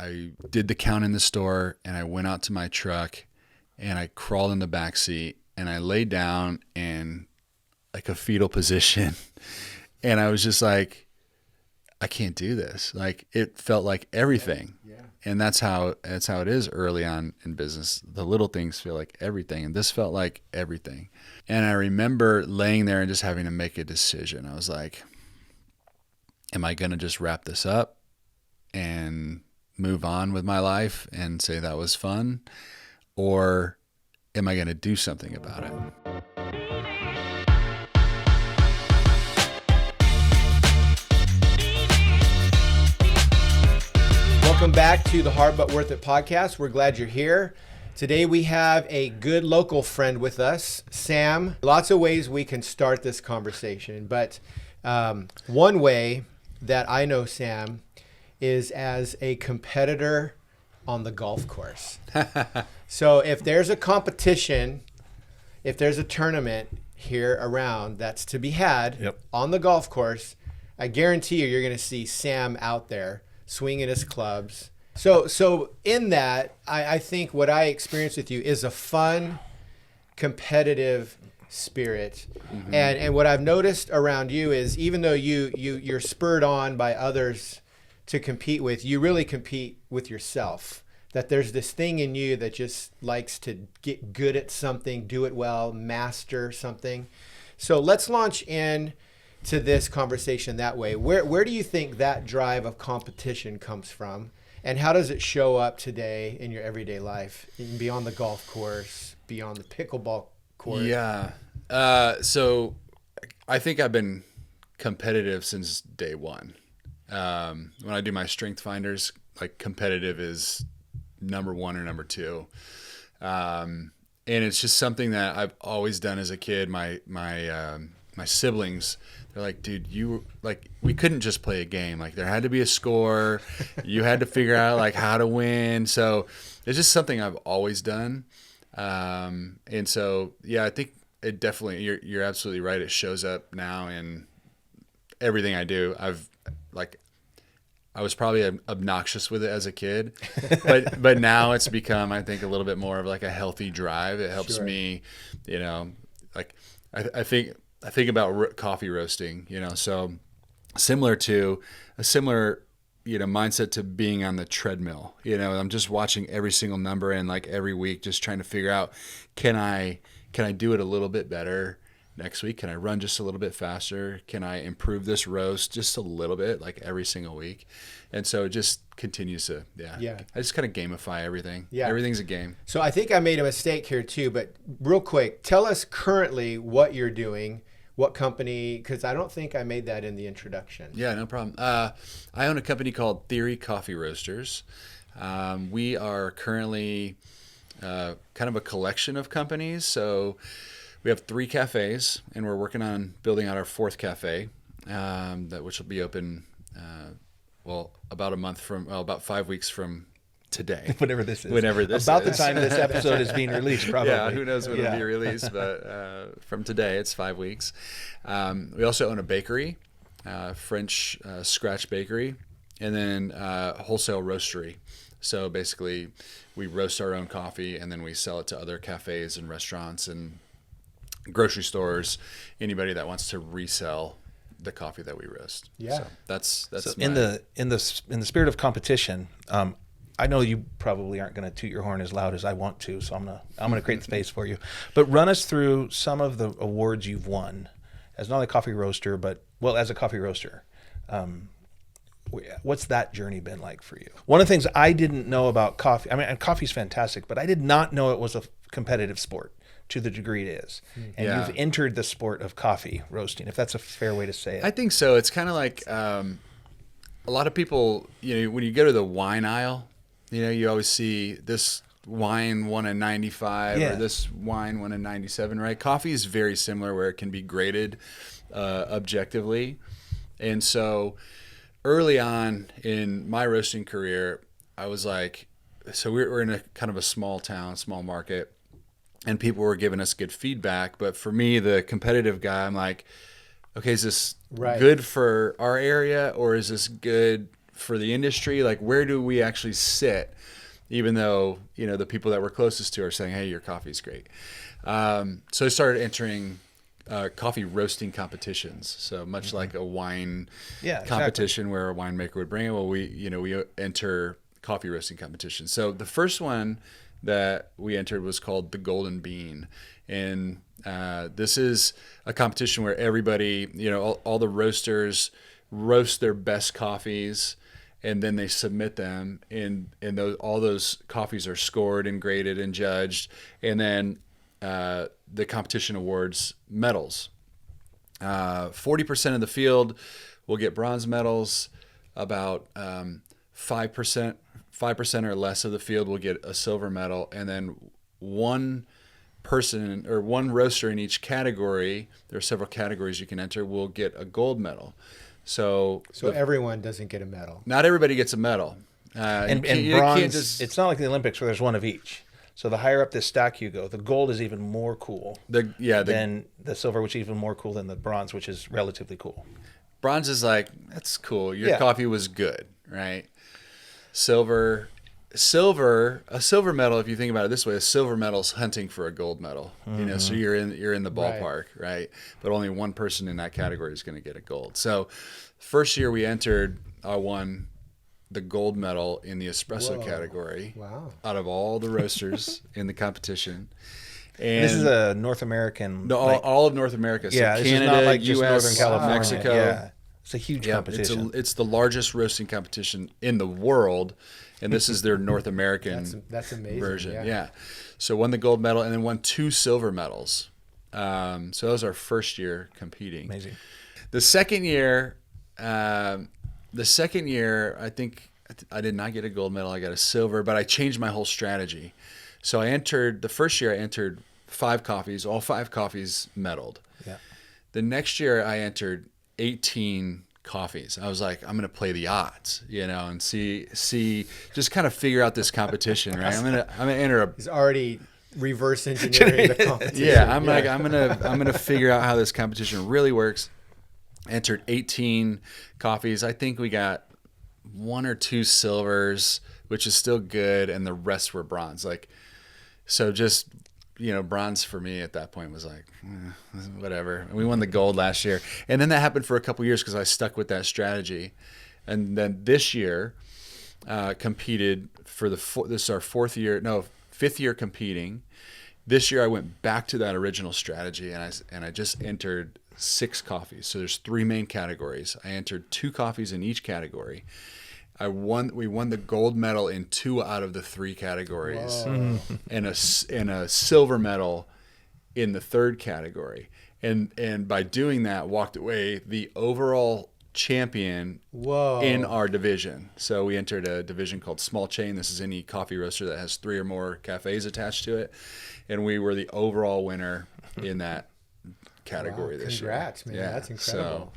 I did the count in the store, and I went out to my truck, and I crawled in the back seat, and I laid down in like a fetal position, and I was just like, I can't do this. Like, it felt like everything. Yeah. And that's how it is early on in business. The little things feel like everything. And this felt like everything. And I remember laying there and just having to make a decision. I was like, am I going to just wrap this up and move on with my life and say that was fun? Or am I going to do something about it? Welcome back to the Hard But Worth It podcast. We're glad you're here. Today we have a good local friend with us, Sam. Lots of ways we can start this conversation, but one way that I know Sam is as a competitor on the golf course. So if there's a competition, if there's a tournament here around that's to be had on the golf course, I guarantee you're going to see Sam out there swinging his clubs. So in that, I think what I experienced with you is a fun, competitive spirit. Mm-hmm. And what I've noticed around you is even though you're spurred on by others to compete with, you really compete with yourself. That there's this thing in you that just likes to get good at something, do it well, master something. So let's launch in to this conversation that way. Where do you think that drive of competition comes from? And how does it show up today in your everyday life, beyond the golf course, beyond the pickleball court? Yeah. So I think I've been competitive since day one. When I do my strength finders, like competitive is number one or number two. And it's just something that I've always done as a kid. My siblings, they're like, dude, we couldn't just play a game. Like, there had to be a score. You had to figure out like how to win. So it's just something I've always done. And so, yeah, I think it definitely, you're absolutely right. It shows up now in everything I do. I was probably obnoxious with it as a kid, but now it's become, I think, a little bit more of like a healthy drive. It helps me, like I think about coffee roasting, so similar mindset to being on the treadmill. I'm just watching every single number and like every week, just trying to figure out, can I do it a little bit better next week? Can I run just a little bit faster? Can I improve this roast just a little bit, like every single week? And so it just continues to, I just kind of gamify everything. Yeah. Everything's a game. So I think I made a mistake here too, but real quick, tell us currently what you're doing, what company, because I don't think I made that in the introduction. Yeah, no problem. I own a company called Theory Coffee Roasters. We are currently kind of a collection of companies. So we have 3 cafes, and we're working on building out our 4th cafe, which will be open, about 5 weeks from today. Whenever this is. About the time this episode is being released, probably. Yeah, who knows when it'll be released, but from today, it's 5 weeks. We also own a bakery, French scratch bakery, and then wholesale roastery. So basically, we roast our own coffee, and then we sell it to other cafes and restaurants and grocery stores, anybody that wants to resell the coffee that we roast. Yeah, so that's so in the spirit of competition. I know you probably aren't going to toot your horn as loud as I want to, so I'm gonna create the space for you. But run us through some of the awards you've won as not only a coffee roaster, but as a coffee roaster. What's that journey been like for you? One of the things I didn't know about coffee, and coffee's fantastic, but I did not know it was a competitive sport to the degree it is. And you've entered the sport of coffee roasting, if that's a fair way to say it. I think so. It's kind of like a lot of people, when you go to the wine aisle, you always see this wine won a 95 or this wine won a 97, right? Coffee is very similar where it can be graded objectively. And so early on in my roasting career, I was like, so we're in a kind of a small town, small market, and people were giving us good feedback. But for me, the competitive guy, I'm like, okay, is this good for our area or is this good for the industry, like where do we actually sit, even though, the people that we're closest to are saying, hey, your coffee's great. So I started entering coffee roasting competitions. So much like a wine competition where a winemaker would bring it, well, we enter coffee roasting competitions. So the first one that we entered was called the Golden Bean. And this is a competition where everybody, all the roasters roast their best coffees, and then they submit them, and all those coffees are scored and graded and judged, and then the competition awards medals. 40% of the field will get bronze medals. About 5% or less of the field will get a silver medal, and then one person or one roaster in each category, there are several categories you can enter, will get a gold medal. So everyone doesn't get a medal. Not everybody gets a medal. And bronze, it's not like the Olympics where there's one of each. So the higher up this stack you go, the gold is even more cool than the silver, which is even more cool than the bronze, which is relatively cool. Bronze is like, that's cool. Your coffee was good, right? Silver, a silver medal, if you think about it this way, a silver medal's hunting for a gold medal. So you're in the ballpark, right? But only one person in that category is going to get a gold. So first year we entered, I won the gold medal in the espresso category. Wow. Out of all the roasters in the competition. And this is a North American. All of North America. So Canada, this is not like US, Northern Northern California, Mexico. Yeah. It's a huge competition. It's the largest roasting competition in the world, and this is their North American that's amazing, version. Yeah. So won the gold medal and then won 2 silver medals. So that was our first year competing. Amazing. The second year, I think I did not get a gold medal. I got a silver, but I changed my whole strategy. So the first year I entered 5 coffees, all 5 coffees medaled. Yeah. The next year I entered 18 coffees. I was like, I'm going to play the odds, and see, just kind of figure out this competition, right? I'm going to enter He's already reverse engineering the competition. Yeah, I'm going to figure out how this competition really works. Entered 18 coffees. I think we got 1 or 2 silvers, which is still good, and the rest were bronze. So just bronze for me at that point was like, whatever. And we won the gold last year. And then that happened for a couple years because I stuck with that strategy. And then this year, competed for this is our 5th year competing. This year I went back to that original strategy, and I just entered 6 coffees. So there's 3 main categories. I entered 2 coffees in each category. We won the gold medal in 2 out of the 3 categories, and a silver medal in the 3rd category. And by doing that, walked away the overall champion in our division. So we entered a division called Small Chain. This is any coffee roaster that has 3 or more cafes attached to it, and we were the overall winner in that category this year. Congrats, man! Yeah, that's incredible.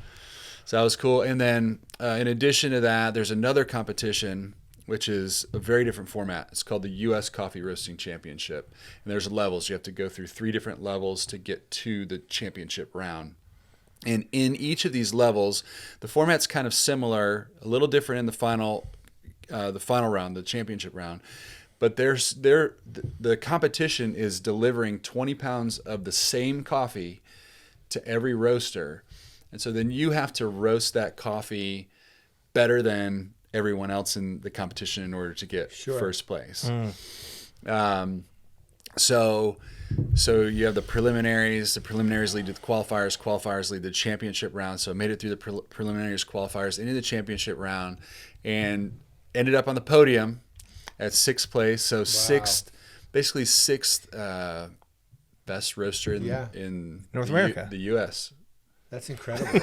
So that was cool. And then in addition to that, there's another competition, which is a very different format. It's called the U.S. Coffee Roasting Championship. And there's levels. You have to go through 3 different levels to get to the championship round. And in each of these levels, the format's kind of similar, a little different in the final round, the championship round. But the competition is delivering 20 pounds of the same coffee to every roaster. And so then you have to roast that coffee better than everyone else in the competition in order to get first place. So you have the preliminaries. The preliminaries lead to the qualifiers. Qualifiers lead to the championship round. So I made it through the preliminaries, qualifiers, into the championship round, and ended up on the podium at 6th place. So sixth best roaster in North America, the U.S. That's incredible.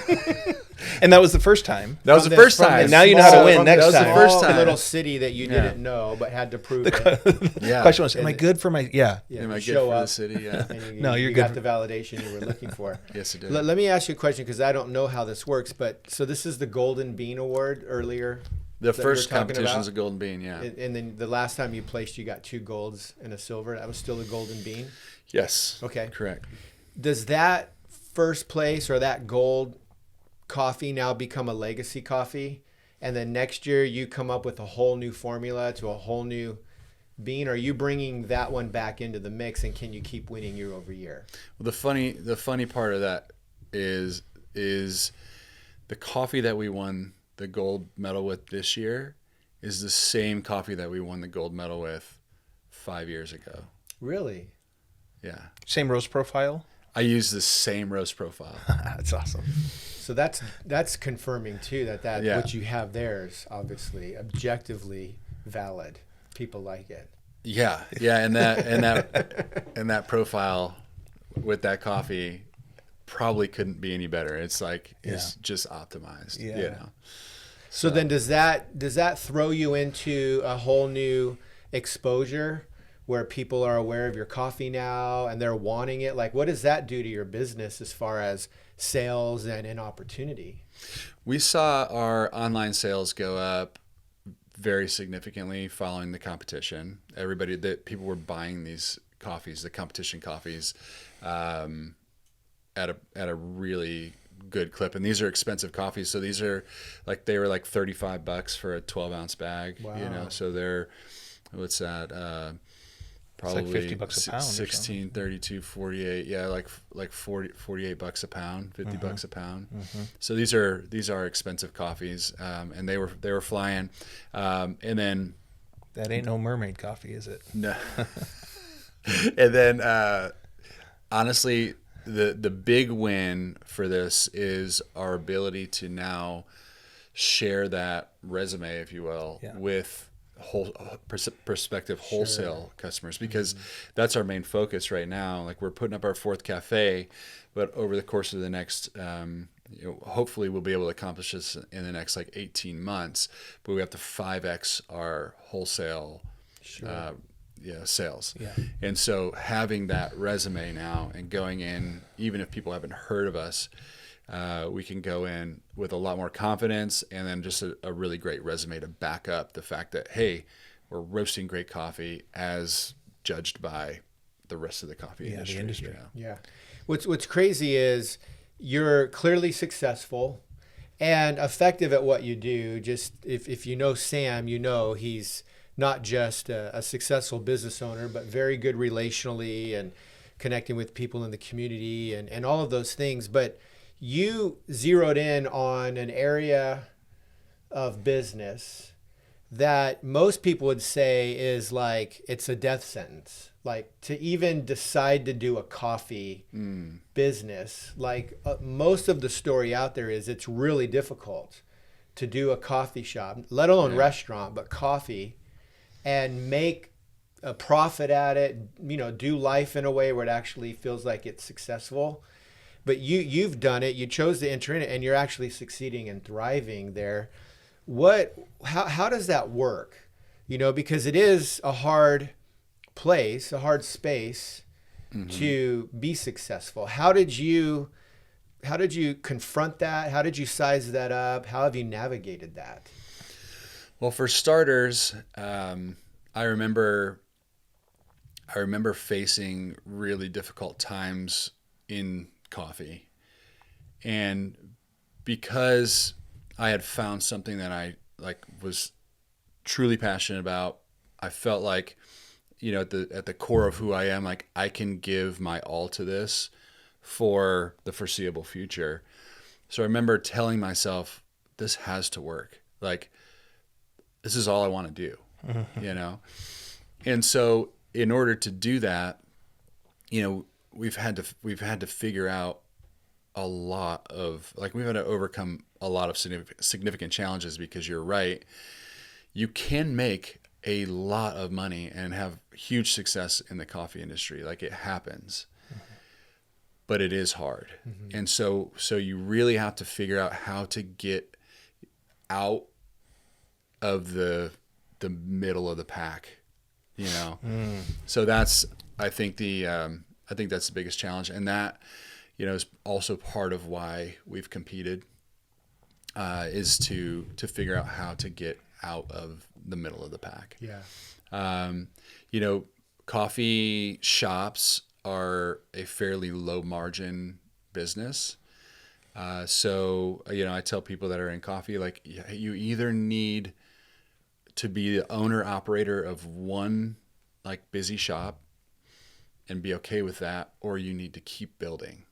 And that was the first time. That was the first time. And now you know how to win next time. That was the first time. Little city that you didn't know but had to prove it. The question was, am I good for my... Yeah. Am I good for the city? Yeah. No, you're good. You got the validation you were looking for. Yes, I did. Let me ask you a question, because I don't know how this works. But so this is the Golden Bean Award earlier. The first competition is a Golden Bean, yeah. And then the last time you placed, you got 2 golds and a silver. That was still a Golden Bean? Yes. Okay. Correct. Does that first place or that gold coffee now become a legacy coffee? and then next year you come up with a whole new formula to a whole new bean? Are you bringing that one back into the mix, and can you keep winning year over year? Well, the funny part of that is the coffee that we won the gold medal with this year is the same coffee that we won the gold medal with 5 years ago. Really? Yeah. Same roast profile? I use the same roast profile. That's awesome. So that's confirming too that Yeah. what you have there is obviously objectively valid. People like it. Yeah. Yeah. And that profile with that coffee probably couldn't be any better. It's like, it's just optimized, Yeah. you know? So then does that throw you into a whole new exposure where people are aware of your coffee now and they're wanting it? Like, what does that do to your business as far as sales and in opportunity? We saw our online sales go up very significantly following the competition. People were buying these coffees, the competition coffees, at a really good clip. And these are expensive coffees. So these are they were like $35 for a 12-ounce bag. Wow. You know, so they're, what's that? Probably like $50 a pound. 16, 32, 48. Yeah, like $48 a pound, $50 a pound. Mm-hmm. So these are expensive coffees, and they were flying. And then That ain't no mermaid coffee, is it? no. And then honestly, the big win for this is our ability to now share that resume, if you will, with prospective wholesale customers, because that's our main focus right now. Like, we're putting up our 4th cafe, but over the course of the next, hopefully we'll be able to accomplish this in the next 18 months, but we have to 5x our wholesale sales. Yeah. And so having that resume now and going in, even if people haven't heard of us, we can go in with a lot more confidence, and then just a really great resume to back up the fact that, hey, we're roasting great coffee as judged by the rest of the coffee industry. The industry. You know? Yeah. What's crazy is you're clearly successful and effective at what you do. Just if you know Sam, you know he's not just a successful business owner, but very good relationally and connecting with people in the community and all of those things. But you zeroed in on an area of business that most people would say is like, it's a death sentence. Like, to even decide to do a coffee business, most of the story out there is it's really difficult to do a coffee shop, let alone restaurant, but coffee, and make a profit at it, do life in a way where it actually feels like it's successful. But you've done it. You chose to enter in it, and you're actually succeeding and thriving there. How does that work? Because it is a hard place, a hard space to be successful. How did you confront that? How did you size that up? How have you navigated that? Well, for starters, I remember facing really difficult times in coffee, and because I had found something that I was truly passionate about, I felt like, at the core of who I am, I can give my all to this for the foreseeable future. So I remember telling myself, this has to work. This is all I want to do, And so in order to do that, we've had to figure out a lot of, we've had to overcome a lot of significant challenges, because you're right. You can make a lot of money and have huge success in the coffee industry. It happens, but it is hard. And so you really have to figure out how to get out of the middle of the pack, So that's, I think that's the biggest challenge. And that, is also part of why we've competed, is to figure out how to get out of the middle of the pack. Yeah. Coffee shops are a fairly low margin business. So, I tell people that are in coffee, like, you either need to be the owner operator of one like busy shop and be okay with that, or you need to keep building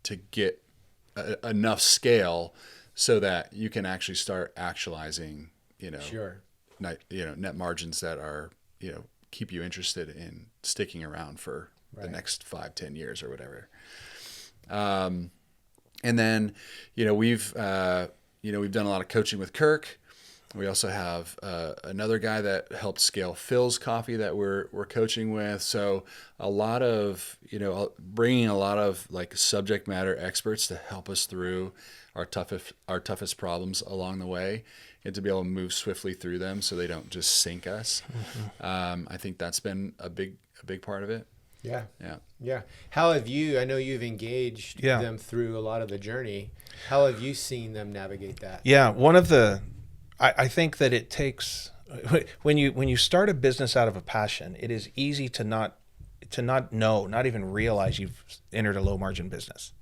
to get enough scale so that you can actually start actualizing, Sure. net margins that are, keep you interested in sticking around for the next 5-10 years or whatever. And then, we've done a lot of coaching with Kirk. We also have another guy that helped scale Phil's Coffee that we're coaching with. So a lot of, bringing a lot of like subject matter experts to help us through our toughest problems along the way, and to be able to move swiftly through them so they don't just sink us. I think that's been a big part of it. Yeah. Yeah. Yeah. How have you, I know you've engaged them through a lot of the journey. How have you seen them navigate that? Yeah. I think that it takes, when you start a business out of a passion, it is easy to not know, not even realize you've entered a low margin business.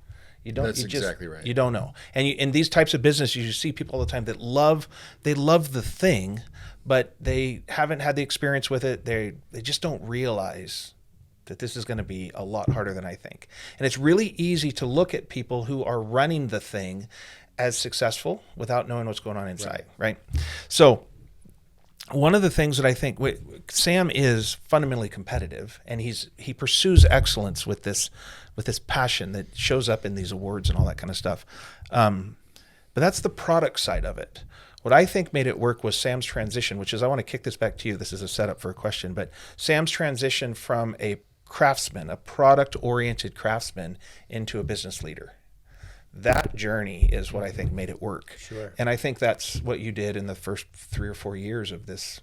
That's exactly right. You don't know. And in these types of businesses, you see people all the time that love the thing, but they haven't had the experience with it. They just don't realize that this is going to be a lot harder than I think. And it's really easy to look at people who are running the thing as successful without knowing what's going on inside, right? So one of the things that I think, Sam is fundamentally competitive, and he pursues excellence with this passion that shows up in these awards and all that kind of stuff. But that's the product side of it. What I think made it work was Sam's transition, which is, I want to kick this back to you. This is a setup for a question, but Sam's transition from a craftsman, a product-oriented craftsman, into a business leader. That journey is what I think made it work. Sure. And I think that's what you did in the first 3 or 4 years of this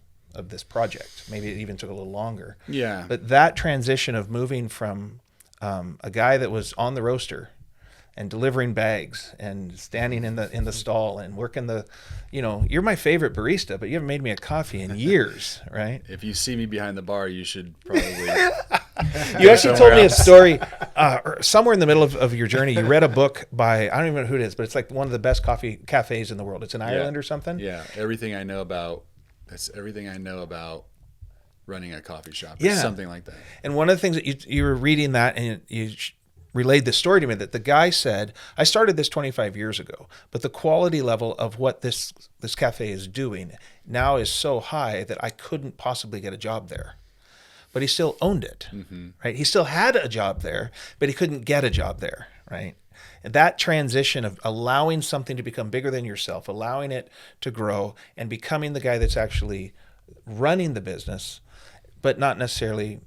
project. Maybe it even took a little longer. Yeah. But that transition of moving from a guy that was on the roaster and delivering bags and standing in the stall and working you're my favorite barista, but you haven't made me a coffee in years, right? If you see me behind the bar, you should probably. You actually told me a story somewhere in the middle of your journey. You read a book by, I don't even know who it is, but it's like one of the best coffee cafes in the world. It's in Ireland or something. Yeah, everything I know about running a coffee shop. It's something like that. And one of the things that you were reading that, and you relayed this story to me, that the guy said, I started this 25 years ago, but the quality level of what this cafe is doing now is so high that I couldn't possibly get a job there. But he still owned it, right? He still had a job there, but he couldn't get a job there, right? And that transition of allowing something to become bigger than yourself, allowing it to grow, and becoming the guy that's actually running the business, but not necessarily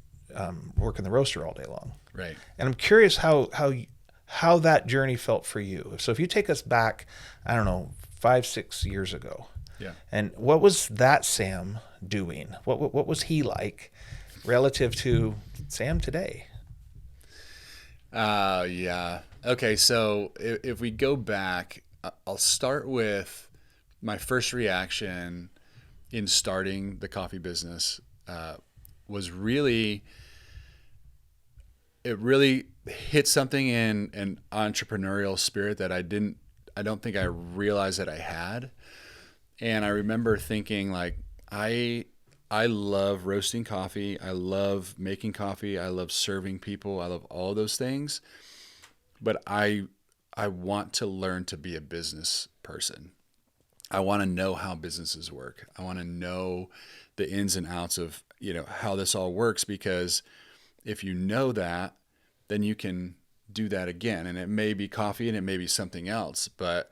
working the roaster all day long. Right. And I'm curious how that journey felt for you. So if you take us back, I don't know, 5-6 years ago. Yeah. And what was that Sam doing? What was he like relative to Sam today? Yeah. Okay, so if we go back, I'll start with my first reaction in starting the coffee business was really, it really hit something in an entrepreneurial spirit that I don't think I realized that I had. And I remember thinking, like, I love roasting coffee. I love making coffee. I love serving people. I love all those things. But I want to learn to be a business person. I want to know how businesses work. I want to know the ins and outs of, how this all works, because if you know that, then you can do that again. And it may be coffee and it may be something else. But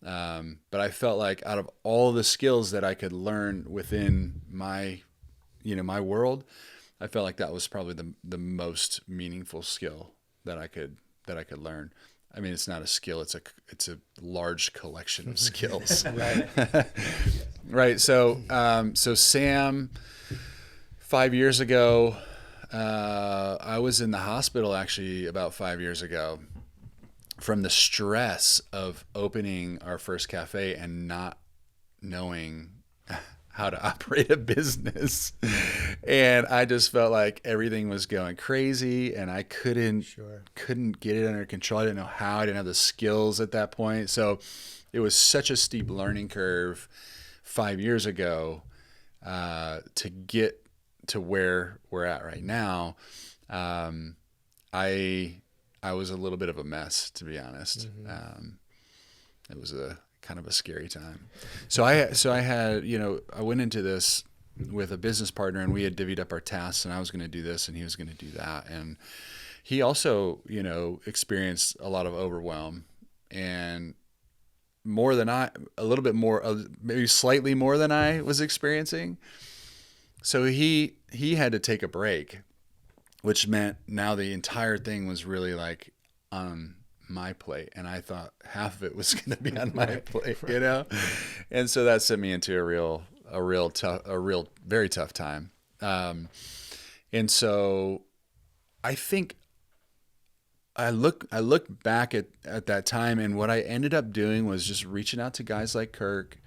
I felt like out of all the skills that I could learn within my world, I felt like that was probably the most meaningful skill that I could learn. I mean, it's not a skill; it's a large collection of skills. Right. Right. So Sam, 5 years ago, I was in the hospital actually about 5 years ago from the stress of opening our first cafe and not knowing how to operate a business. And I just felt like everything was going crazy, and I couldn't get it under control. I didn't know how. I didn't have the skills at that point. So it was such a steep learning curve 5 years ago to get to where we're at right now. I was a little bit of a mess, to be honest. It was a kind of a scary time. So I had, I went into this with a business partner, and we had divvied up our tasks, and I was going to do this and he was going to do that. And he also, experienced a lot of overwhelm, and more than a little bit more, maybe slightly more than I was experiencing. So he had to take a break, which meant now the entire thing was really like on my plate, and I thought half of it was going to be on my plate, and so that sent me into a real very tough time. And so I think I look back at that time, and what I ended up doing was just reaching out to guys like Kirk,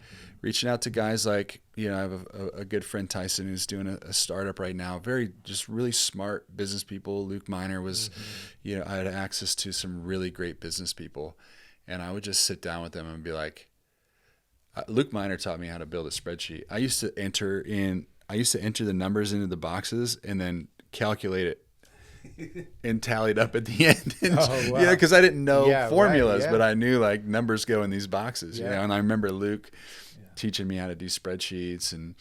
reaching out to guys like, I have a good friend, Tyson, who's doing a startup right now. Just really smart business people. Luke Miner was, I had access to some really great business people, and I would just sit down with them and be like, Luke Miner taught me how to build a spreadsheet. I used to enter the numbers into the boxes and then calculate it and tallied up at the end. And, because I didn't know formulas, but I knew like numbers go in these boxes, and I remember Luke teaching me how to do spreadsheets, and,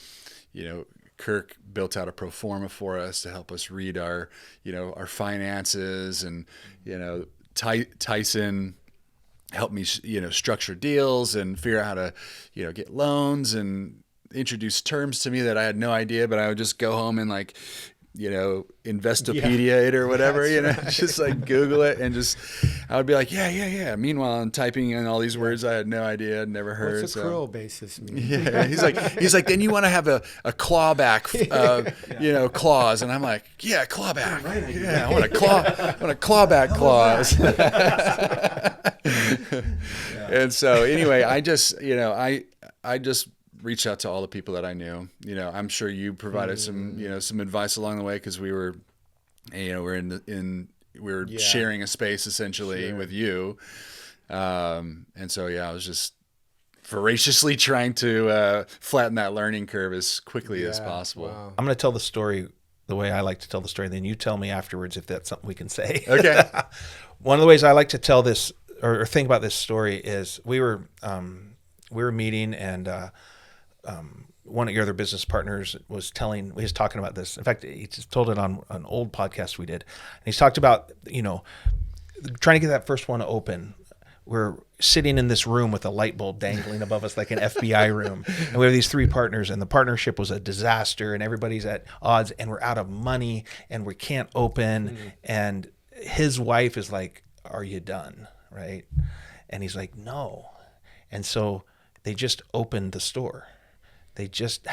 Kirk built out a pro forma for us to help us read our finances, and, Tyson helped me, structure deals and figure out how to, get loans and introduce terms to me that I had no idea, but I would just go home and like, Investopedia it or whatever, just like Google it, and I would be like, yeah. Meanwhile, I'm typing in all these words I had no idea, I'd never heard. What's accrual basis mean? Yeah, he's like, then you want to have a clawback, clause, and I'm like, yeah, clawback, yeah, I want a clawback clause. And so anyway, I just reached out to all the people that I knew. I'm sure you provided some advice along the way, because we were, we're sharing a space essentially with you. And so, I was just voraciously trying to flatten that learning curve as quickly as possible. Wow. I'm going to tell the story the way I like to tell the story. Then you tell me afterwards if that's something we can say. Okay. One of the ways I like to tell this or think about this story is we were meeting, and one of your other business partners was talking about this. In fact, he just told it on an old podcast we did. And he's talked about, trying to get that first one open. We're sitting in this room with a light bulb dangling above us like an FBI room. And we have these three partners, and the partnership was a disaster, and everybody's at odds, and we're out of money, and we can't open. And his wife is like, "Are you done?" Right? And he's like, "No." And so they just opened the store. They just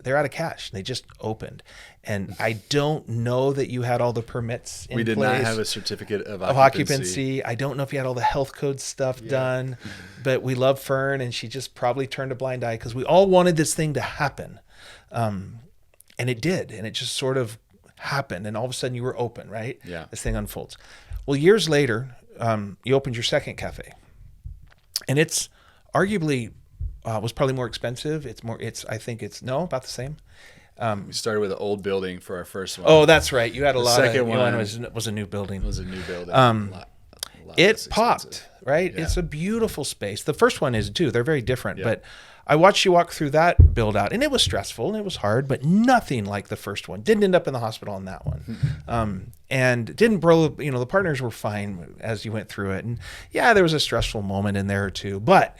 they're out of cash. They just opened. And I don't know that you had all the permits in place. We did not have a certificate of occupancy. I don't know if you had all the health code stuff done, but we love Fern, and she just probably turned a blind eye because we all wanted this thing to happen. And it did. And it just sort of happened. And all of a sudden you were open, right? Yeah. This thing unfolds. Well, years later, you opened your second cafe. And it's arguably... was probably more expensive. I think it's about the same. We started with an old building for our first one. Oh, that's right. You had a lot of, second one was a new building. It was a new building. It popped, right? Yeah. It's a beautiful space. The first one is too. They're very different, but I watched you walk through that build out, and it was stressful and it was hard, but nothing like the first one. Didn't end up in the hospital on that one. And didn't the partners were fine as you went through it. And there was a stressful moment in there or two, but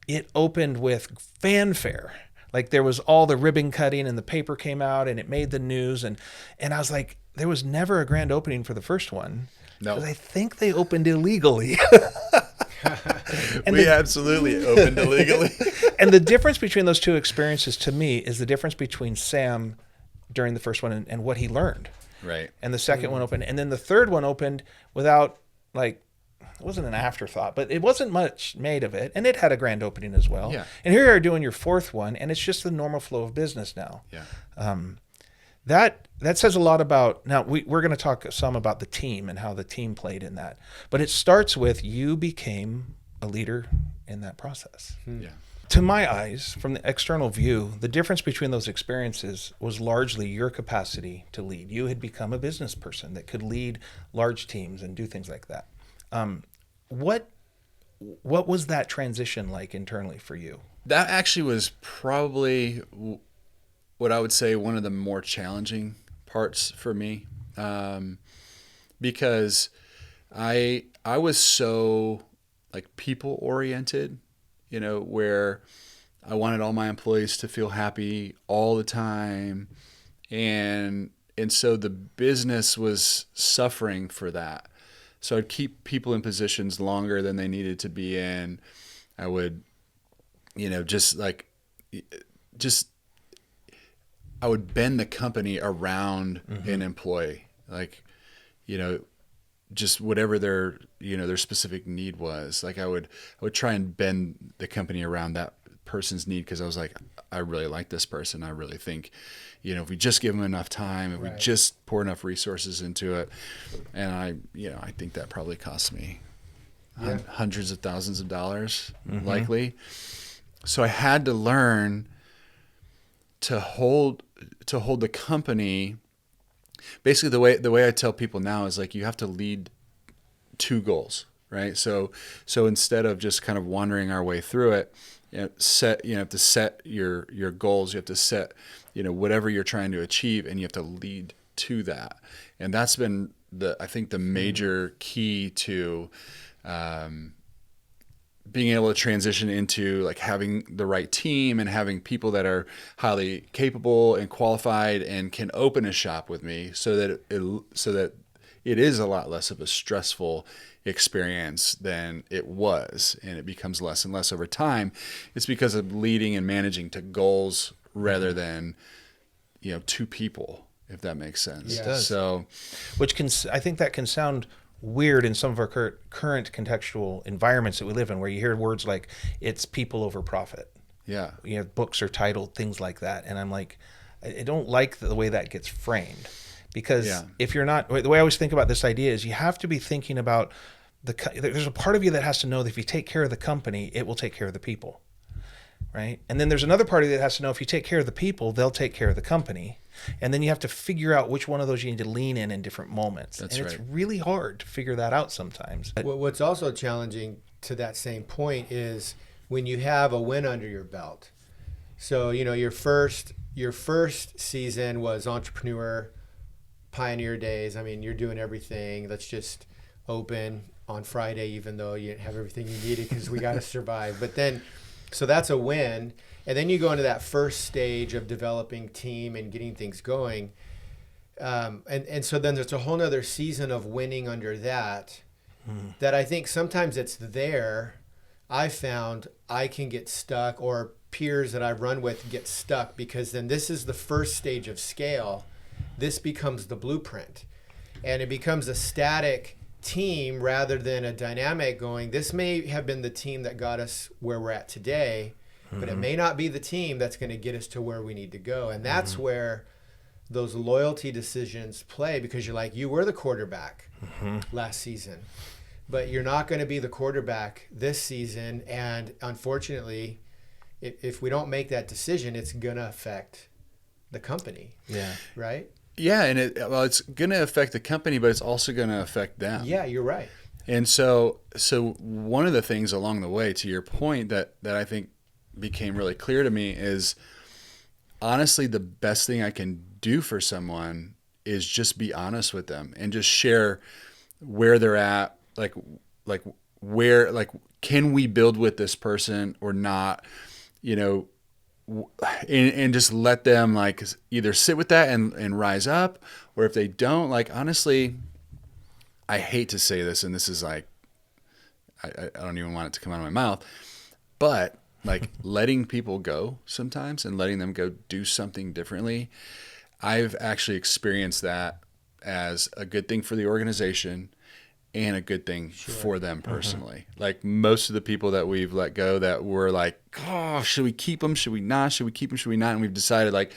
it opened with fanfare. Like there was all the ribbon cutting and the paper came out and it made the news. And I was like, there was never a grand opening for the first one. No. Because I think they opened illegally. We absolutely opened illegally. And the difference between those two experiences to me is the difference between Sam during the first one and what he learned. Right. And the second one opened. And then the third one opened without it wasn't an afterthought, but it wasn't much made of it. And it had a grand opening as well. Yeah. And here you are doing your fourth one, and it's just the normal flow of business now. Yeah. that says a lot about, now we're going to talk some about the team and how the team played in that. But it starts with you became a leader in that process. Yeah. To my eyes, from the external view, the difference between those experiences was largely your capacity to lead. You had become a business person that could lead large teams and do things like that. What was that transition like internally for you? That actually was probably what I would say one of the more challenging parts for me, because I was so like people oriented, where I wanted all my employees to feel happy all the time, and so the business was suffering for that. So I'd keep people in positions longer than they needed to be in. I would, I would bend the company around an employee, just whatever their specific need was. Like I would try and bend the company around that person's need, because I was like, I really like this person. I really think, if we just give them enough time, if we just pour enough resources into it, and I think that probably cost me hundreds of thousands of dollars, likely. So I had to learn to hold the company. Basically, the way I tell people now is like, you have to lead two goals, right? So instead of just kind of wandering our way through it, you have to set your goals. You have to set whatever you're trying to achieve, and you have to lead to that. And that's been I think the major key to being able to transition into like having the right team and having people that are highly capable and qualified and can open a shop with me, so that it is a lot less of a stressful experience than it was, and it becomes less and less over time. It's because of leading and managing to goals rather than two people, if that makes sense. Yeah, it does. So, I think that can sound weird in some of our current contextual environments that we live in, where you hear words like it's people over profit. Yeah. Books are titled things like that. And I'm like, I don't like the way that gets framed, because if you're not, the way I always think about this idea is you have to be thinking about there's a part of you that has to know that if you take care of the company, it will take care of the people. Right. And then there's another part of you that has to know if you take care of the people, they'll take care of the company. And then you have to figure out which one of those you need to lean in different moments. That's and right. It's really hard to figure that out sometimes. What's also challenging to that same point is when you have a win under your belt. So, your first season was entrepreneur, pioneer days. I mean, you're doing everything. Let's just open on Friday, even though you didn't have everything you needed because we got to survive. But then, so that's a win. And then you go into that first stage of developing team and getting things going. And so then there's a whole nother season of winning under that, that I think sometimes it's there. I found I can get stuck, or peers that I run with get stuck, because then this is the first stage of scale. This becomes the blueprint, and it becomes a static team rather than a dynamic going, this may have been the team that got us where we're at today, but it may not be the team that's going to get us to where we need to go. And that's where those loyalty decisions play, because you're like, you were the quarterback last season, but you're not going to be the quarterback this season. And unfortunately, if we don't make that decision, it's going to affect the company. Yeah. Right? Yeah, and it's going to affect the company, but it's also going to affect them. Yeah, you're right. And so one of the things along the way, to your point, that I think became really clear to me is, honestly, the best thing I can do for someone is just be honest with them and just share where they're at, like where, like, can we build with this person or not, and just let them like either sit with that and rise up, or if they don't, like, honestly, I hate to say this, and this is like, I don't even want it to come out of my mouth, but like letting people go sometimes and letting them go do something differently, I've actually experienced that as a good thing for the organization and a good thing for them personally. Like most of the people that we've let go that were like, oh, should we keep them? Should we not? Should we keep them? Should we not? And we've decided, like,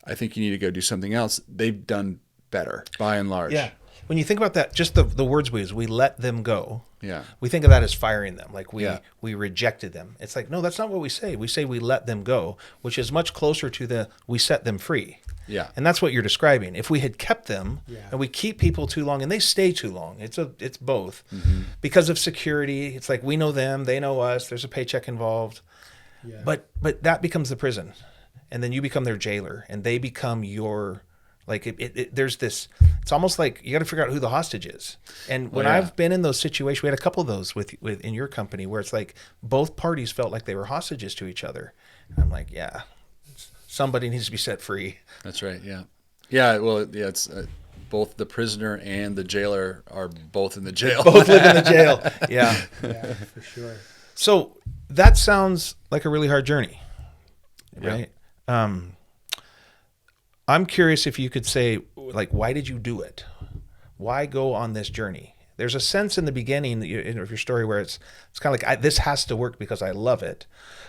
I think you need to go do something else. They've done better by and large. Yeah. When you think about that, just the words we use, we let them go. Yeah. We think of that as firing them, like Yeah. we rejected them. It's like, no, that's not what we say. We say we let them go, which is much closer to the we set them free. Yeah. And that's what you're describing. If we had kept them, and we keep people too long and they stay too long, it's both. Because of security, it's like we know them, they know us, there's a paycheck involved. Yeah. But that becomes the prison. And then you become their jailer and they become your, like there's this, it's almost like you got to figure out who the hostage is. And when I've been in those situations, we had a couple of those with in your company where it's like both parties felt like they were hostages to each other. And I'm like, yeah, somebody needs to be set free. That's right. Yeah. Yeah. Well, yeah, it's both the prisoner and the jailer are both in the jail. Both live in the jail. Yeah. Yeah, for sure. So that sounds like a really hard journey, right? I'm curious if you could say, like, why did you do it? Why go on this journey? There's a sense in the beginning of your story where it's kind of like, this has to work because I love it.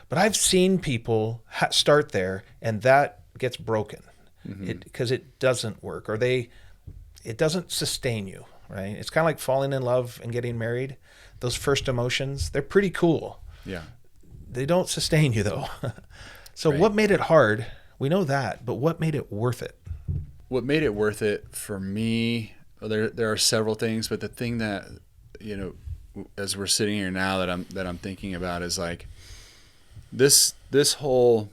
But I've seen people start there and that gets broken because it doesn't work or it doesn't sustain you, right? It's kind of like falling in love and getting married. Those first emotions, they're pretty cool. Yeah. They don't sustain you though. So what made it hard? We know that, but what made it worth it? What made it worth it for me, well, there are several things, but the thing that, as we're sitting here now that I'm thinking about is like the whole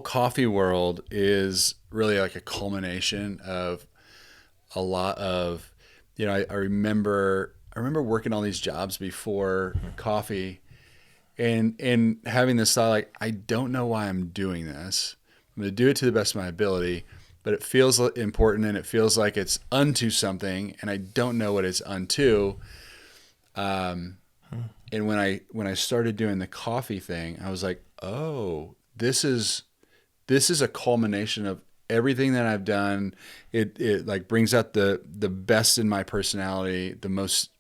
coffee world is really like a culmination of a lot of, I remember working all these jobs before coffee and having this thought, like, I don't know why I'm doing this. I'm going to do it to the best of my ability, but it feels important and it feels like it's unto something, and I don't know what it's unto. And when I started doing the coffee thing, I was like, oh, this is a culmination of everything that I've done. It like brings out the best in my personality, the most,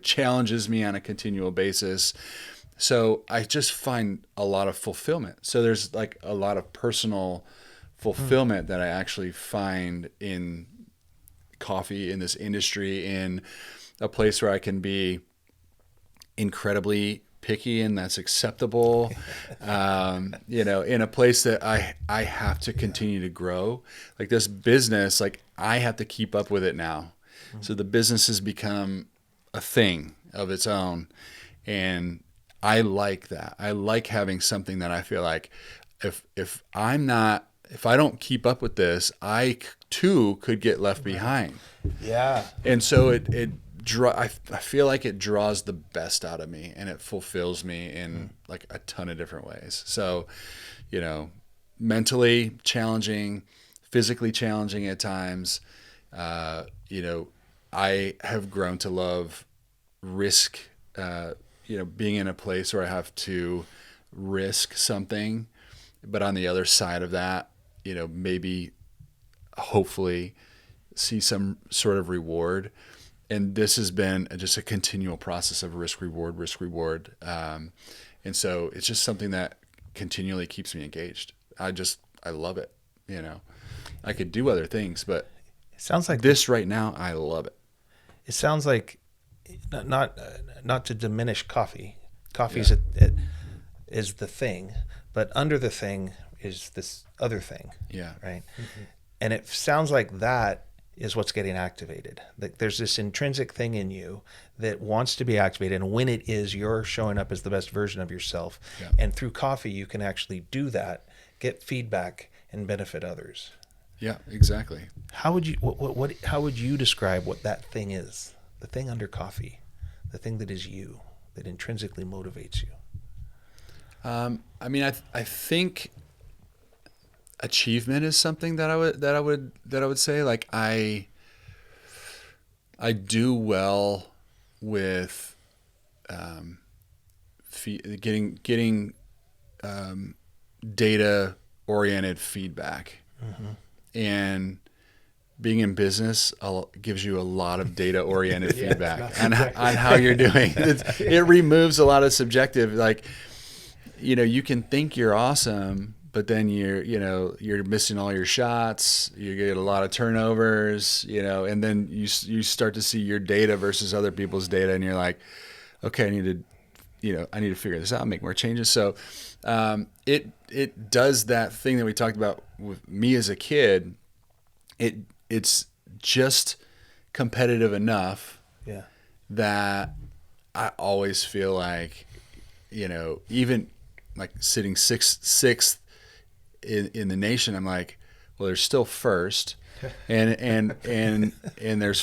challenges me on a continual basis. So I just find a lot of fulfillment. So there's like a lot of personal fulfillment that I actually find in coffee, in this industry, in a place where I can be incredibly picky and that's acceptable. In a place that I have to continue to grow. Like this business, like I have to keep up with it now. So the business has become a thing of its own. And I like that. I like having something that I feel like if I don't keep up with this, I too could get left behind. Yeah. And so I feel like it draws the best out of me and it fulfills me in like a ton of different ways. So, mentally challenging, physically challenging at times. I have grown to love risk, being in a place where I have to risk something, but on the other side of that, maybe hopefully see some sort of reward. And this has been just a continual process of risk reward. And so it's just something that continually keeps me engaged. I love it. I could do other things, but it sounds like this right now, I love it. It sounds like not to diminish coffee. Coffee is the thing, but under the thing is this other thing. Yeah. Right. Mm-hmm. And it sounds like that is what's getting activated. Like there's this intrinsic thing in you that wants to be activated. And when it is, you're showing up as the best version of yourself. Yeah. And through coffee, you can actually do that, get feedback, and benefit others. Yeah, exactly. How would you how would you describe what that thing is? The thing under coffee, the thing that is you, that intrinsically motivates you. I think achievement is something that I would say. Like I do well with getting data oriented feedback, and being in business gives you a lot of data oriented feedback on how you're doing. It removes a lot of subjective, like, you can think you're awesome, but then you're missing all your shots. You get a lot of turnovers, and then you start to see your data versus other people's data, and you're like, okay, I need to figure this out, make more changes. So it does that thing that we talked about with me as a kid. It's just competitive enough that I always feel like, even like sitting sixth in the nation, I'm like, well, there's still first, and there's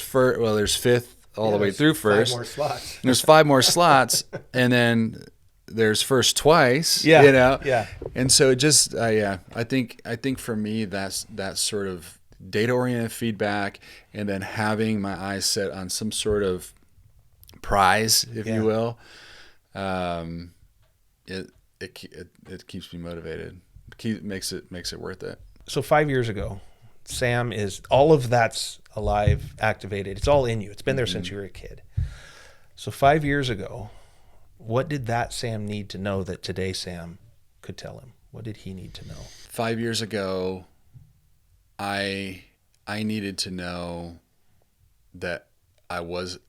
fifth all the way through first. 5 more slots. There's 5 more slots, and then there's first twice. Yeah. And so it just, I think for me that's that sort of data-oriented feedback, and then having my eyes set on some sort of prize, if you will. It keeps me motivated. Makes it worth it. So 5 years ago, Sam is all of that's alive, activated. It's all in you. It's been there since you were a kid. So 5 years ago, what did that Sam need to know that today Sam could tell him? What did he need to know? 5 years ago, I needed to know that I was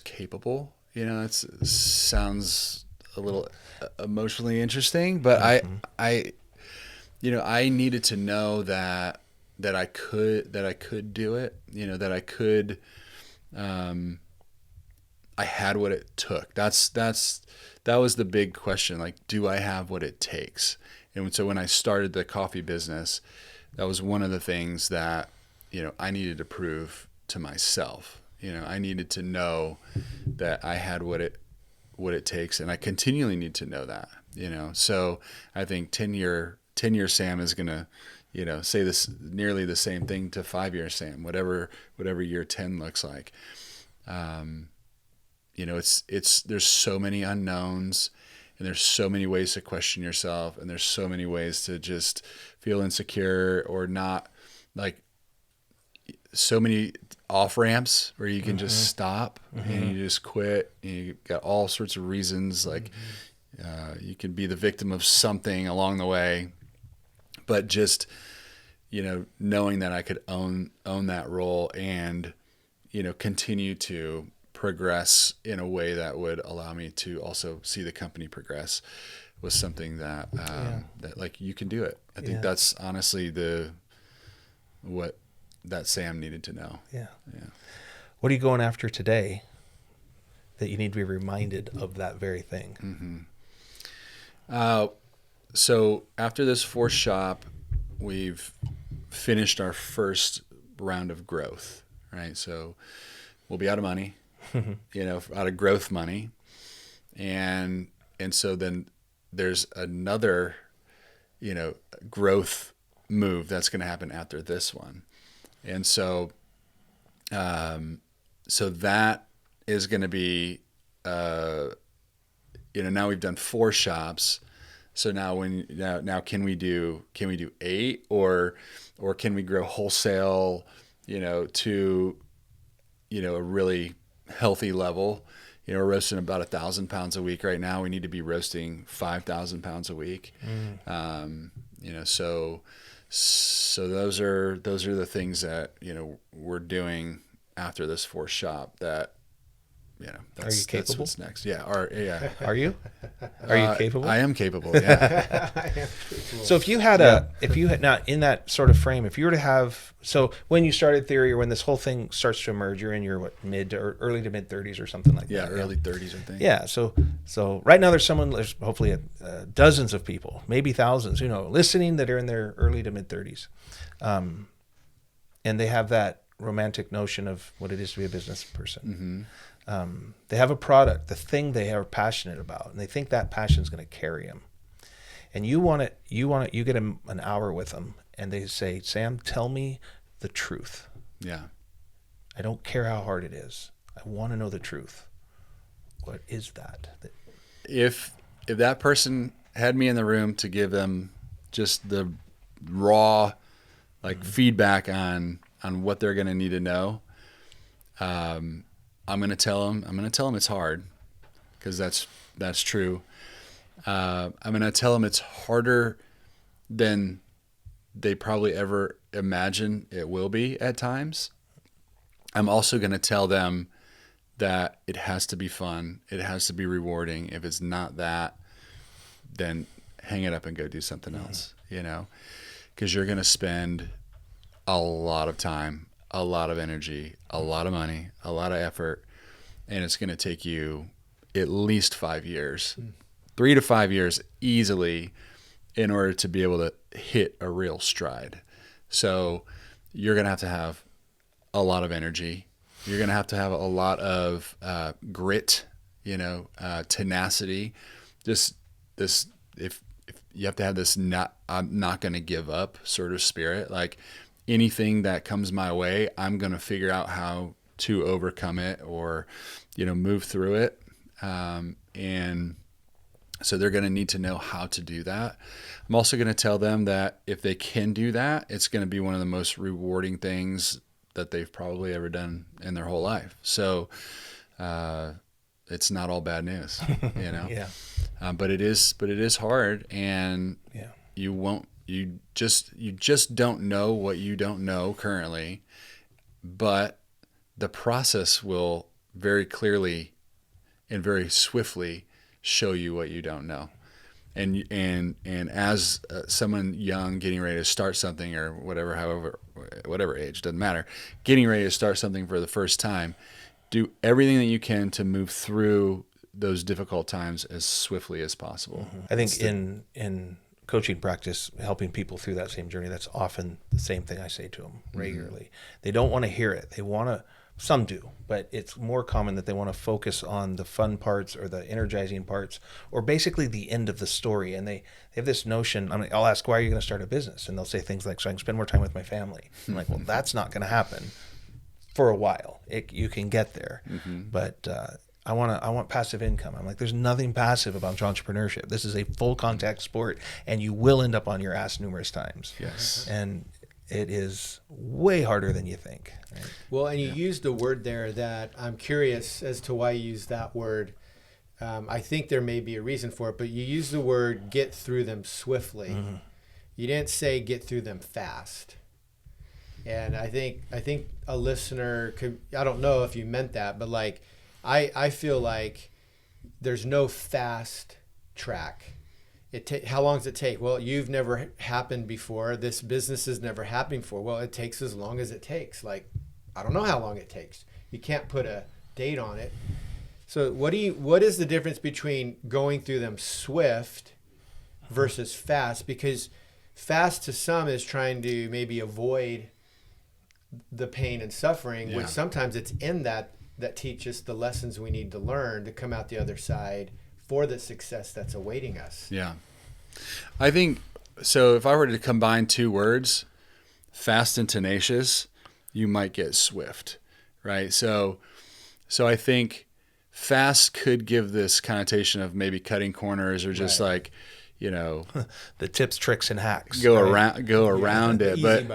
capable. It sounds a little emotionally interesting, but I needed to know that I could do it. That I could. I had what it took. That was the big question. Like, do I have what it takes? And so when I started the coffee business, that was one of the things that I needed to prove to myself. I needed to know that I had what it takes, and I continually need to know that. So I think 10-year Sam is gonna say this nearly the same thing to 5-year Sam, whatever year 10 looks like. There's so many unknowns, and there's so many ways to question yourself, and there's so many ways to just feel insecure or not, like so many off ramps where you can just stop and you just quit. And you got all sorts of reasons, like you can be the victim of something along the way, but just knowing that I could own that role and continue to progress in a way that would allow me to also see the company progress was something that that like you can do it. I think that's honestly what that Sam needed to know. Yeah. What are you going after today that you need to be reminded of that very thing? So after this 4th shop, we've finished our first round of growth, right? So we'll be out of money, out of growth money. And so then there's another, growth move that's going to happen after this one. And so, so that is going to be, now we've done 4 shops. So now can we do 8 or can we grow wholesale, to, a really healthy level? We're roasting about 1,000 pounds a week right now. We need to be roasting 5,000 pounds a week. So those are the things that, we're doing after this 4th shop that, that's what's next. Yeah. Are you? Are you capable? I am capable. Yeah. I am capable. So if you had now in that sort of frame, if you were to have, so when you started Theory or when this whole thing starts to emerge, you're in your mid or early to mid 30s or something like that. Yeah, early 30s, I think. Yeah. So right now there's hopefully dozens of people, maybe thousands, listening that are in their early to mid 30s, and they have that romantic notion of what it is to be a business person. They have a product, the thing they are passionate about, and they think that passion is going to carry them. And you get an hour with them, and they say, Sam, tell me the truth. Yeah. I don't care how hard it is. I want to know the truth. What is that? If that person had me in the room to give them just the raw, feedback on what they're going to need to know, I'm going to tell them it's hard, because that's true. I'm going to tell them it's harder than they probably ever imagine it will be at times. I'm also going to tell them that it has to be fun. It has to be rewarding. If it's not that, then hang it up and go do something else, because you're going to spend a lot of time, a lot of energy, a lot of money, a lot of effort, and it's going to take you at least 5 years, 3 to 5 years easily, in order to be able to hit a real stride. So you're going to have a lot of energy. You're going to have a lot of grit, tenacity. If you have to have this I'm not going to give up sort of spirit. Like anything that comes my way, I'm going to figure out how to overcome it or, move through it. And so they're going to need to know how to do that. I'm also going to tell them that if they can do that, it's going to be one of the most rewarding things that they've probably ever done in their whole life. So it's not all bad news, Yeah. But it is hard, and you just don't know what you don't know currently, but the process will very clearly and very swiftly show you what you don't know. And as someone young getting ready to start something or whatever age, doesn't matter, getting ready to start something for the first time, do everything that you can to move through those difficult times as swiftly as possible. I think in coaching practice, helping people through that same journey, that's often the same thing I say to them regularly. They don't want to hear it. They want to. Some do, but it's more common that they want to focus on the fun parts or the energizing parts, or basically the end of the story. And they have this notion. I'll ask, why are you going to start a business? And they'll say things like, so I can spend more time with my family. I'm like, well, that's not going to happen for a while. You can get there, but I want passive income. I'm like, there's nothing passive about entrepreneurship. This is a full contact sport, and you will end up on your ass numerous times. Yes, and it is way harder than you think. Right? Well, and you used a word there that I'm curious as to why you used that word. I think there may be a reason for it, but you used the word get through them swiftly. You didn't say get through them fast. And I think a listener could, I don't know if you meant that, but like, I feel like there's no fast track. How long does it take? Well, you've never happened before. This business has never happened before. Well, it takes as long as it takes. Like, I don't know how long it takes. You can't put a date on it. So what is the difference between going through them swift versus fast? Because fast to some is trying to maybe avoid the pain and suffering, which sometimes it's in that teach us the lessons we need to learn to come out the other side for the success that's awaiting us. Yeah. I think, so if I were to combine two words, fast and tenacious, you might get swift, right? So I think fast could give this connotation of maybe cutting corners or just like, the tips, tricks, and hacks. Go around it, but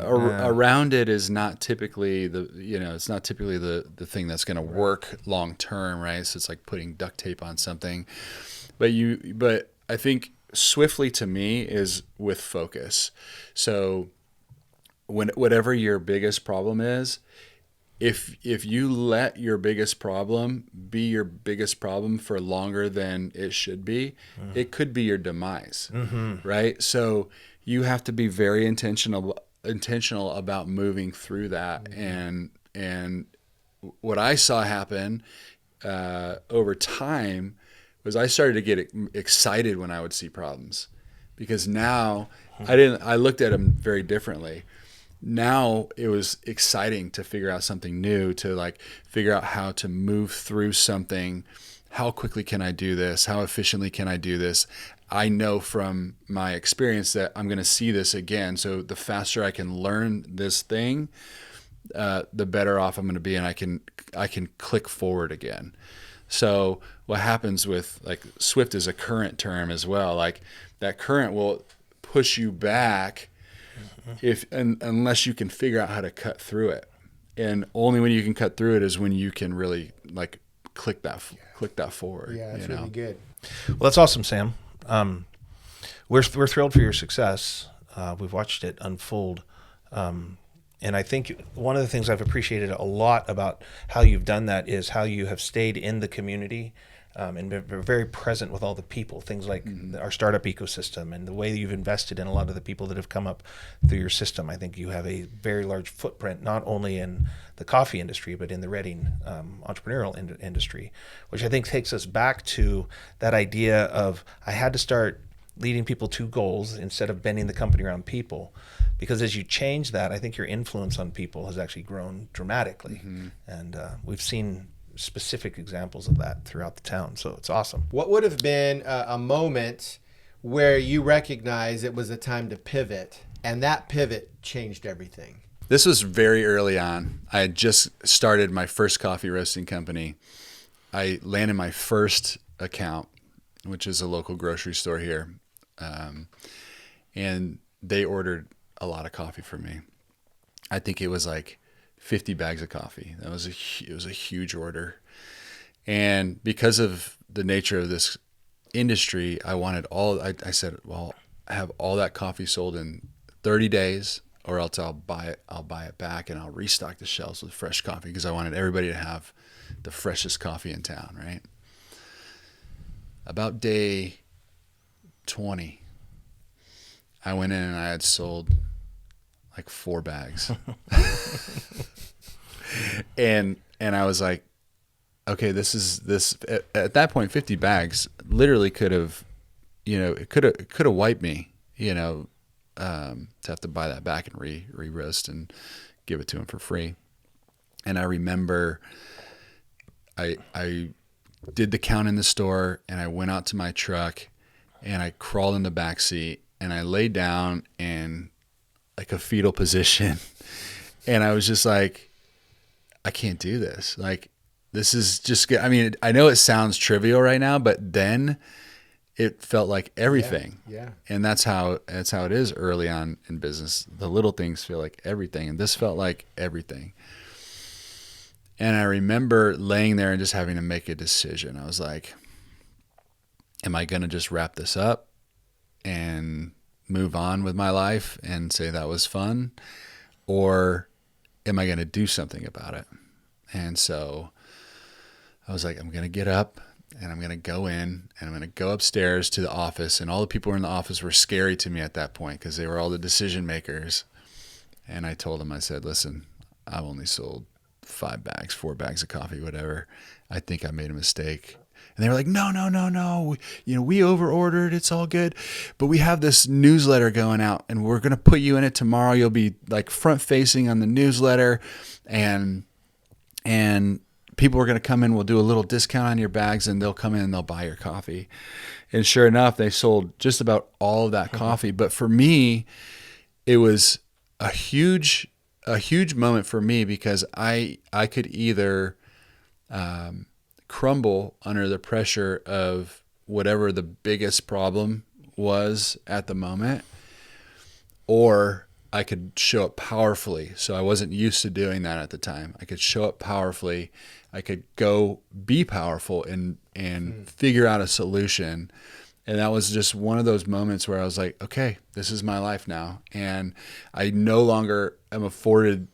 around it is not typically it's not typically the thing that's going to work long term, right? So it's like putting duct tape on something, but I think swiftly to me is with focus. So whatever your biggest problem is, if you let your biggest problem be your biggest problem for longer than it should be, it could be your demise, right? So you have to be very intentional about moving through that. And what I saw happen over time was I started to get excited when I would see problems, because now I looked at them very differently. Now it was exciting to figure out something new, to like figure out how to move through something. How quickly can I do this? How efficiently can I do this? I know from my experience that I'm going to see this again. So the faster I can learn this thing, the better off I'm going to be, and I can click forward again. So what happens with, like, swift is a current term as well. Like, that current will push you back unless you can figure out how to cut through it. And only when you can cut through it is when you can really like click that forward. Yeah, that's really good. Well, that's awesome, Sam. We're thrilled for your success. We've watched it unfold. And I think one of the things I've appreciated a lot about how you've done that is how you have stayed in the community and been very present with all the people, things like our startup ecosystem and the way that you've invested in a lot of the people that have come up through your system. I think you have a very large footprint, not only in the coffee industry, but in the Reading entrepreneurial industry, which I think takes us back to that idea of I had to start leading people to goals instead of bending the company around people. Because as you change that, I think your influence on people has actually grown dramatically. And we've seen specific examples of that throughout the town. So it's awesome. What would have been a moment where you recognize it was a time to pivot, and that pivot changed everything? This was very early on. I had just started my first coffee roasting company. I landed my first account, which is a local grocery store here. And they ordered a lot of coffee from me. I think it was like 50 bags of coffee. It was a huge order. And because of the nature of this industry, I wanted I said, well, I have all that coffee sold in 30 days or else I'll buy it back and I'll restock the shelves with fresh coffee because I wanted everybody to have the freshest coffee in town, right? About day 20, I went in and I had sold like 4 bags. and I was like, okay, this at that point 50 bags literally could have, it could have wiped me, to have to buy that back and re-roast and give it to him for free. And I remember I did the count in the store and I went out to my truck and I crawled in the back seat and I laid down in like a fetal position. And I was just like, I can't do this. Like, this is just good. I mean, I know it sounds trivial right now, but then it felt like everything. Yeah. And that's how it is early on in business. The little things feel like everything. And this felt like everything. And I remember laying there and just having to make a decision. I was like, am I going to just wrap this up and move on with my life and say that was fun? Or am I going to do something about it? And so I was like, I'm going to get up and I'm going to go in and I'm going to go upstairs to the office. And all the people in the office were scary to me at that point because they were all the decision makers. And I told them, I said, listen, I've only sold 4 bags of coffee, whatever. I think I made a mistake. And they were like, no. We over ordered. It's all good. But we have this newsletter going out and we're going to put you in it tomorrow. You'll be like front facing on the newsletter and people are going to come in. We'll do a little discount on your bags and they'll come in and they'll buy your coffee. And sure enough, they sold just about all of that coffee. But for me, it was a huge moment for me because I could either crumble under the pressure of whatever the biggest problem was at the moment, or I could show up powerfully. So I wasn't used to doing that at the time. I could show up powerfully. I could go be powerful and figure out a solution. And that was just one of those moments where I was like, okay, this is my life now. And I no longer am afforded,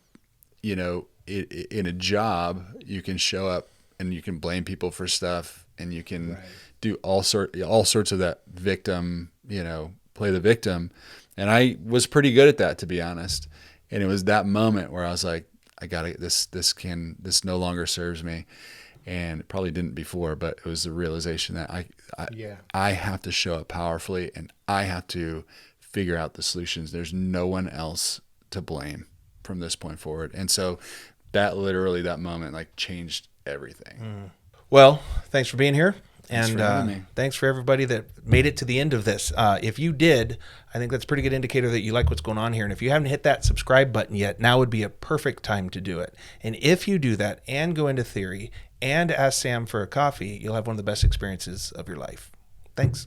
in a job, you can show up and you can blame people for stuff and you can do all sorts of that victim, play the victim. And I was pretty good at that, to be honest. And it was that moment where I was like, I gotta, this no longer serves me. And it probably didn't before, but it was the realization that I have to show up powerfully and I have to figure out the solutions. There's no one else to blame from this point forward. And so that moment like changed everything. Well, thanks for being here. Thanks for having me. Thanks for everybody that made it to the end of this. If you did, I think that's a pretty good indicator that you like what's going on here. And if you haven't hit that subscribe button yet, now would be a perfect time to do it. And if you do that and go into theory and ask Sam for a coffee, you'll have one of the best experiences of your life. Thanks.